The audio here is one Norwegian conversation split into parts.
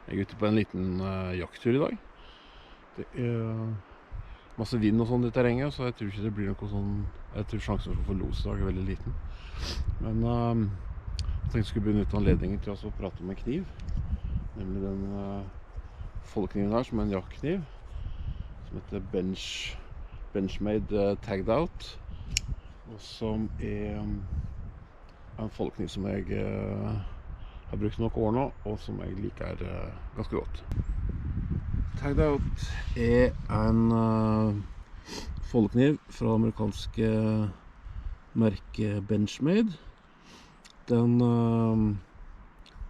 Jeg er ute på en liten jakttur i dag. Det masse vind og sånn i terrenget, så jeg tror ikke det blir noe sånn. Jeg tror sjansen for å få los i dag er veldig liten. Men jeg tenkte jeg skulle benytte anledningen til å prate om en kniv. Nemlig den Folekniven her, som er en jaktkniv. Som heter Benchmade Tagged Out. Og som er en Folekniv som jeg har brukt noen år nå, og som jeg liker ganske godt. Tagged Out er en Folekniv fra amerikanske merket Benchmade. Den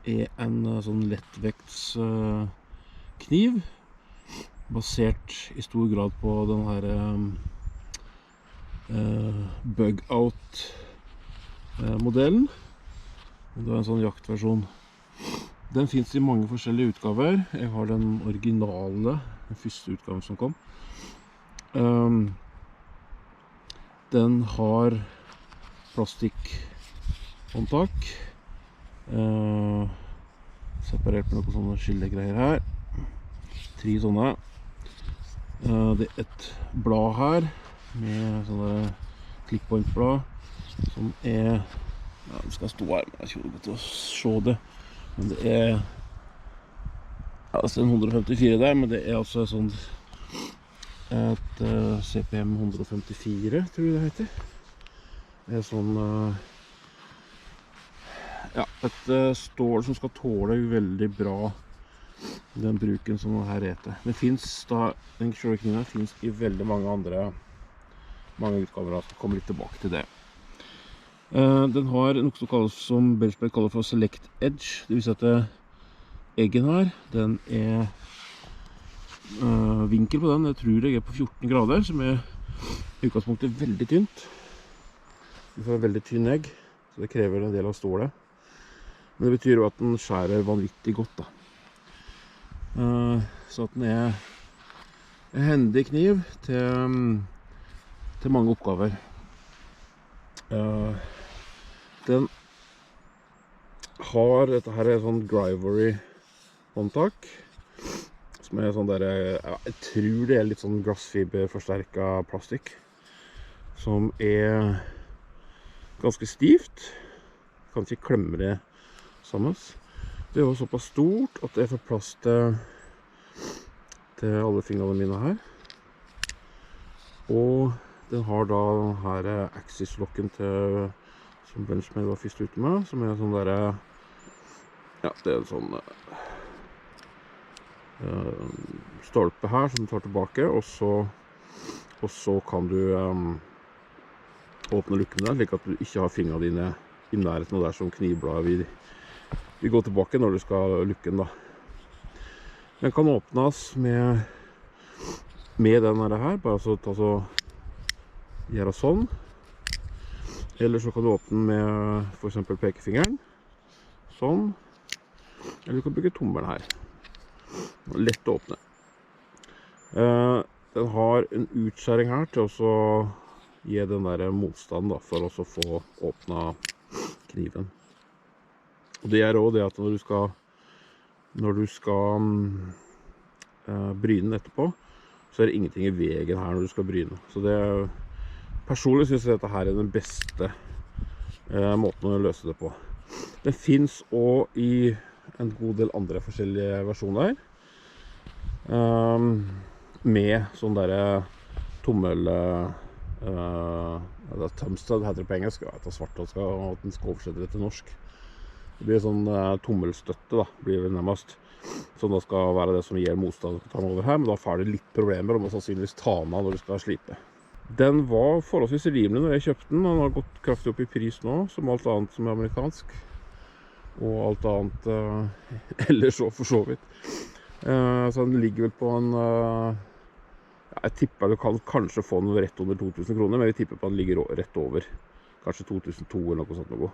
er en sånn lettvekts kniv, basert i stor grad på den her Bug Out modellen. Det er en sånn jaktversjon. Den finnes i mange forskjellige utgaver. Jeg har den originale, den første utgaven som kom. Den har plastikkhåndtak. Separert med noen sånne skillegreier her. 3 sånne. Det er et blad her, med sånne clickpoint-blad, som er, ja, det skal stå her, men jeg tror ikke å se det, men det er, ja, det er en 154 der, men det er altså sånn et CPM 154, tror jeg det heter. Det er sånn, ja, et stål som skal tåle veldig bra den bruken som det her heter. Det finnes da, den kjølekniven finnes i veldig mange utgaver, jeg skal komme litt tilbake til det. Den har noe som kalles, som Benchmade kaller for Select Edge. Det vil si at eggen her, den er vinkel på den, jeg tror jeg er på 14 grader, som er i utgangspunktet veldig tynt. Du får en veldig tynn egg, så det krever en del av stålet. Men det betyr jo at den skjærer vanvittig godt da. Så at den er en hendig kniv til mange oppgaver. Den har, dette her er sånn Grivory håndtak, som er sånn der, jeg tror det er litt sånn glassfiberforsterket plastikk, som er ganske stivt. Kan ikke klemme det sammen. Det er jo såpass stort at jeg får plass til alle fingrene mine her. Og den har da denne her Axis-lokken som Benchmade var først ute med, som er en sånn der, ja, det er en sånn stolpe her som du tar tilbake, og så kan du åpne lukken der, slik at du ikke har fingrene dine i nærheten av der som knivbladet vi går tilbake når du skal lukke den da. Den kan åpnes med den her, bare så gjøre sånn. Eller så kan du åpne den med for eksempel pekefingeren. Sånn. Eller du kan bruke tommelen her. Lett å åpne. Den har en utskjæring her til å gi den der motstand da, for å få åpnet kniven. Og det gjør også det at når du skal bryne den etterpå, så er det ingenting i veien her når du skal bryne. Så personlig synes jeg dette her er den beste måten å løse det på. Den finnes også i en god del andre forskjellige versjoner. Med sånn der tommel... Thumbstud heter det på engelsk, jeg vet at Svartdal skal oversette det til norsk. Det blir sånn tommelstøtte da, blir det nærmest. Som da skal være det som gir motstand til å ta den over her, men da får det litt problemer, og må sannsynligvis ta den av når du skal slipe. Den var forholdsvis rimelig når jeg kjøpte den. Den har gått kraftig opp i pris nå, som alt annet som er amerikansk. Og alt annet ellers så for så vidt. Så den ligger vel på en... jeg tipper du kan kanskje få den rett under 2000 kroner, men jeg tipper på at den ligger rett over. Kanskje 2002 eller noe sånt noe.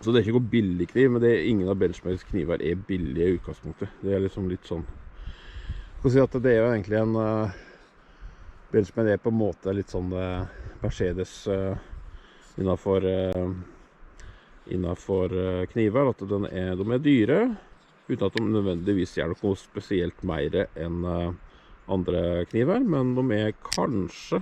Så det er ikke noe billig kniv, men ingen av Benchmades kniver er billige i utgangspunktet. Det er liksom litt sånn... Jeg kan si at det er jo egentlig en... Benchmade er på en måte litt sånn Mercedes innenfor kniver, at de er dyre, uten at de nødvendigvis gjør noe spesielt mer enn andre kniver, men de kanskje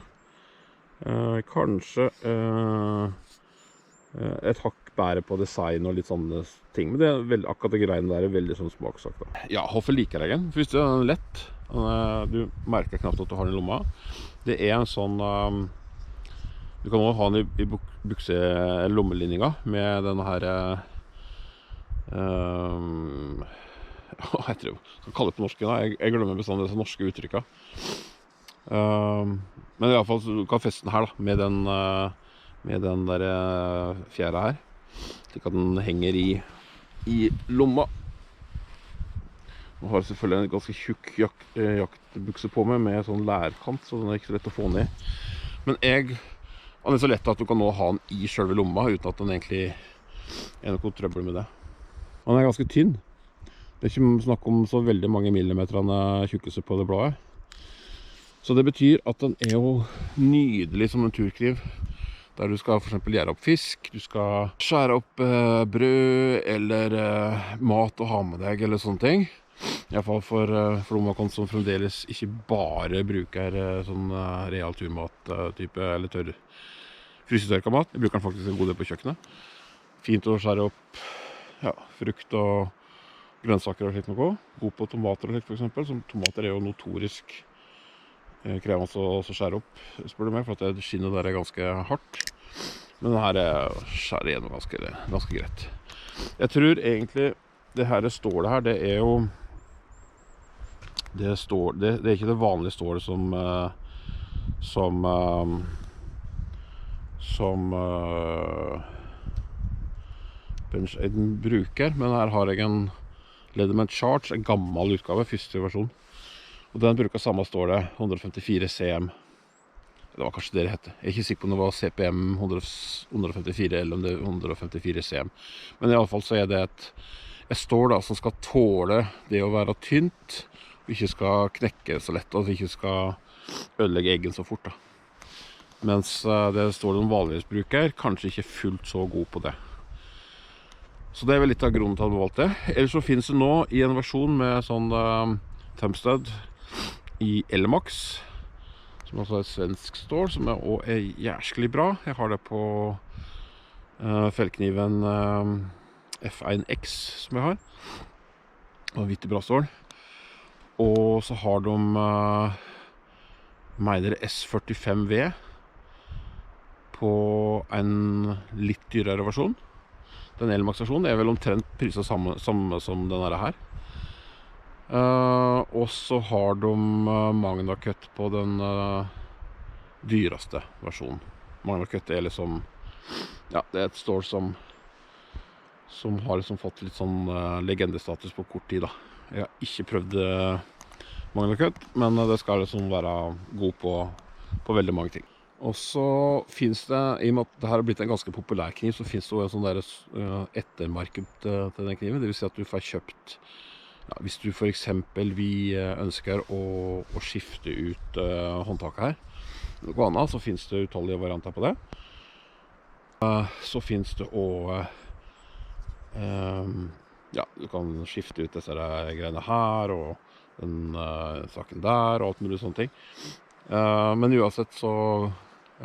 et hakk bedre på design og litt sånne ting, men akkurat det greiene der veldig sånn smakssak da. Ja, hvorfor liker jeg den? Først er den lett, du merker knapt at du har den i lomma. Det en sånn, du kan også ha den i lommelinninga med denne her, hva heter det jo? Skal kalle det på norsk da, jeg glemmer bestandig disse norske uttrykka. Men i alle fall, du kan feste den her da, med den der fjæra her, slik at den henger i lomma. Nå har jeg selvfølgelig en ganske tjukk jaktbukse på meg med sånn lærkant, så den ikke så lett å få ned. Men den så lett at du kan nå ha den i selve lomma, uten at den egentlig noe trøbbel med det. Den ganske tynn. Det ikke snakk om så veldig mange millimeter tjukkelse på det bladet. Så det betyr at den jo nydelig som en turkniv, der du skal for eksempel gjøre opp fisk, du skal skjære opp brød eller mat å ha med deg eller sånne ting. I hvert fall for lommekon som fremdeles ikke bare bruker sånn real turmat-type eller tørr frysetørka mat. Jeg bruker den faktisk en god del på kjøkkenet. Fint å skjære opp frukt og grønnsaker og slikt noe. God på tomater og slikt for eksempel. Tomater jo notorisk krevende å skjære opp, spør du meg, for at skinnet der ganske hardt. Men den her skjærer igjennom ganske greit. Jeg tror egentlig det her stålet her, det jo det ikke det vanlige stålet som Bench Aiden bruker, men her har jeg en Leatherman Charge, en gammel utgave, første versjon. Og den bruker samme stålet, 154 cm. Det var kanskje det det hette. Jeg ikke sikker på om det var CPM 154 eller om det 154 cm. Men i alle fall så det et stål da, som skal tåle det å være tynt, og ikke skal knekke så lett, og ikke skal ødelegge eggen så fort da. Mens det stålet de vanligvis bruker, kanskje ikke fullt så god på det. Så det vel litt av grunnen til at vi valgte det. Ellers så finnes det nå i en versjon med sånn thumbstud i Elmax, som også et svensk stål, som også jæskelig bra. Jeg har det på fellkniven F1X som jeg har. Og vittig bra stål. Og så har de Meider S45V på en litt dyrere versjon. Den Elmax-versjonen vel omtrent priset samme som denne her. Og så har de Magna Cut på den dyreste versjonen. Magna Cut liksom, ja, det et stål som har liksom fått litt sånn legendestatus på kort tid da. Jeg har ikke prøvd Magna Cut, men det skal liksom være god på veldig mange ting. Og så finnes det, i og med at dette har blitt en ganske populær kniv, så finnes det også en sånn der ettermarked til den kniven. Det vil si at du får kjøpt, ja, hvis du for eksempel ønsker å skifte ut håndtaket her, noe annet, så finnes det utallige varianter på det. Så finnes det også, ja, du kan skifte ut disse greiene her, og den saken der, og alt mulig sånne ting. Men uansett så, i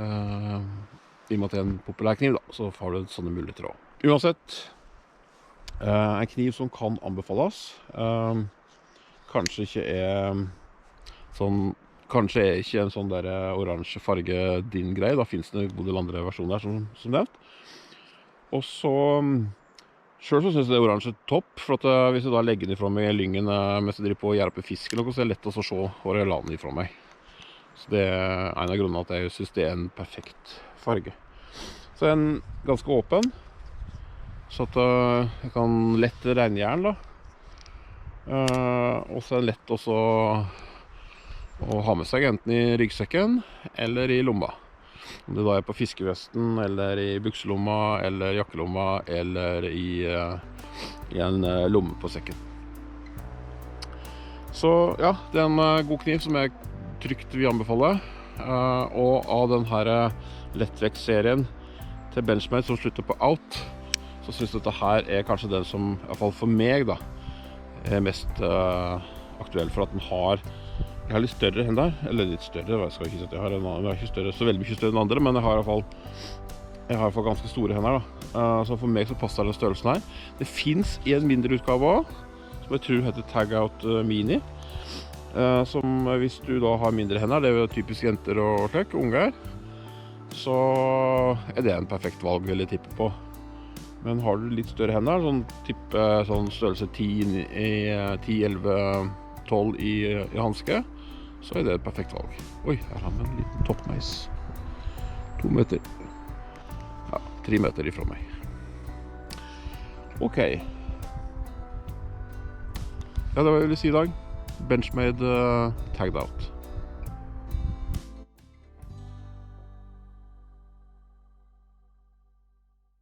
og med at det en populær kniv da, så har du sånne muligheter også. Uansett, en kniv som kan anbefales, kanskje ikke sånn, kanskje ikke en sånn der oransje farge din greie, da finnes det en god del andre versjoner som nevnt. Og så, selv så synes jeg det oransje topp, for at hvis jeg da legger den ifra meg i lyngen mens jeg driver på å gjøre opp i fisken, så det lett å se hvor jeg la den ifra meg. Så det en av grunnene at jeg synes det en perfekt farge. Så en ganske åpen, så at jeg kan lett regnjern da. Og så lett også å ha med seg enten i ryggsekken eller i lomma. Om det da på fiskevesten, eller i bukselomma, eller jakkelomma, eller i en lomme på sekken. Så ja, det en god kniv som jeg trygt vil anbefale. Og av denne lettvekt-serien til Benchmade som slutter på Out, så synes jeg dette her kanskje den som, i hvert fall for meg da, mest aktuell for at den har jeg har litt større hender, eller litt større, jeg skal ikke si at jeg har ikke større, så veldig mye større enn andre, men jeg har i hvert fall ganske store hender da. Så for meg så passer den størrelsen her. Det finnes en mindre utgave også, som jeg tror heter Tagout Mini, som hvis du da har mindre hender, det er jo typisk jenter og slik, unger, så er det en perfekt valg vil jeg tippe på. Men har du litt større hender, sånn størrelse 10, 11, 12 i hanske, så er det et perfekt valg. Oi, her har vi en liten toppmeis. 2 meter. Ja, 3 meter ifra meg. Ok. Ja, det var det jeg ville si i dag. Benchmade Tagged Out.